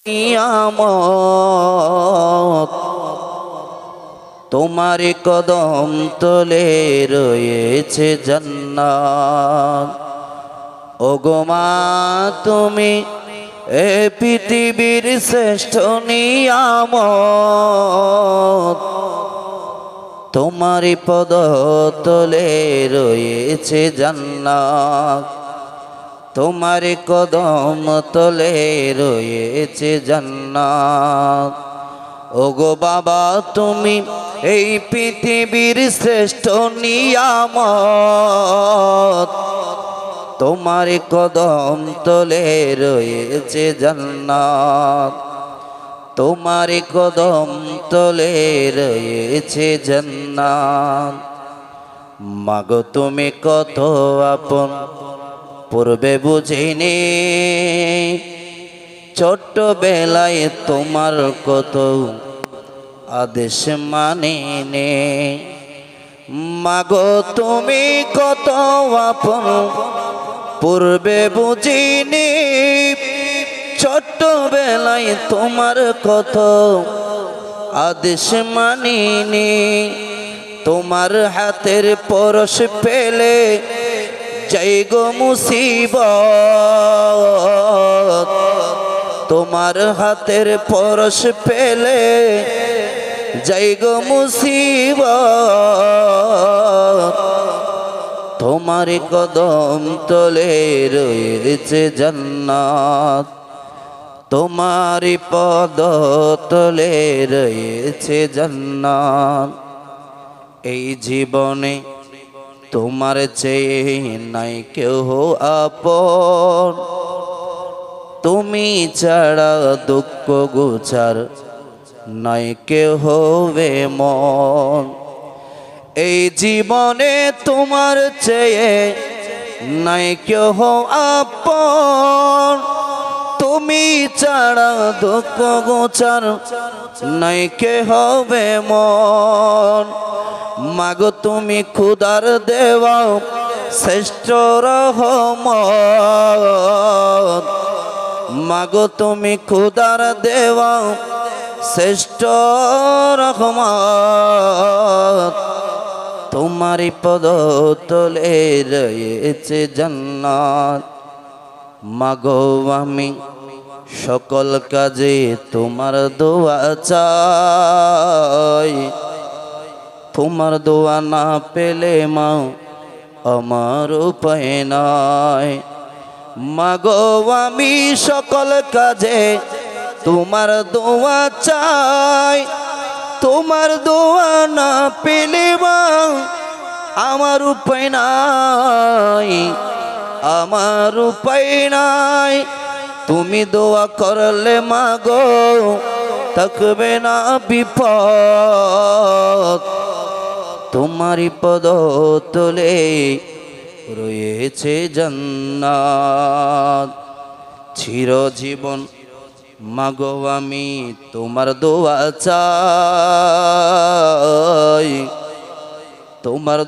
নিয়ামত তোমার কদম তলে রয়েছে জান্নাত। ওগো মা তুমি এ পৃথিবীর শ্রেষ্ঠ নিয়ামত তোমার পদ তলে রয়েছে জান্নাত। তোমার কদম তলে রয়েছে জান্নাত। ওগো বাবা তুমি এই পৃথিবীর শ্রেষ্ঠ নিয়ামত তোমার কদম তলে রয়েছে জান্নাত। তোমার কদম তলে রয়েছে জান্নাত। মাগো তুমি কত আপন পূর্বে বুঝিনি, ছোট্টবেলায় তোমার কত আদেশ মানিনি। মাগো তুমি কত আপন পূর্বে বুঝিনি, ছোট্টবেলায় তোমার কত আদেশ মানিনি। তোমার হাতের পরশ পেলে যাই গো মুসিবত, তোমার হাতের পরশ পেলে যাই গো মুসিবত। তোমার কদম তলে রয়েছে জান্নাত। তোমার পদ তলে রয়েছে জান্নাত। এই জীবনে তোমার চেয়ে নাই কেউ আপন, তুমি ছাড়া দুঃখ গোছার নাই কেউ হবে মন। এই জীবনে তোমার চেয়ে নাই কেউ আপন, তুমি ছাড়া দুঃখ গোছার নাই কে হবে মন। মাগো তুমি খুদার দেওয়া শ্রেষ্ঠ রহমত, মাগো তুমি খুদার দেওয়া শ্রেষ্ঠ রহমত। তোমারই পদ তলে রয়েছে জান্নাত। মাগো আমি সকল কাজে তোমার দোয়া চাই, তোমার দোয়া না পেলে মা আমার উপায় নাই। মাগো আমি সকল কাজে তোমার দোয়া চাই, তোমার দোয়া না পেলে মা আমার উপায় নাই, আমার উপায় নাই। তুমি দোয়া করলে মাগো থাকবে না বিপদ, তোমারই পদ তলে রয়েছে জান্নাত। চিরজীবন মাগো আমি তোমার দোয়া চাই, তোমার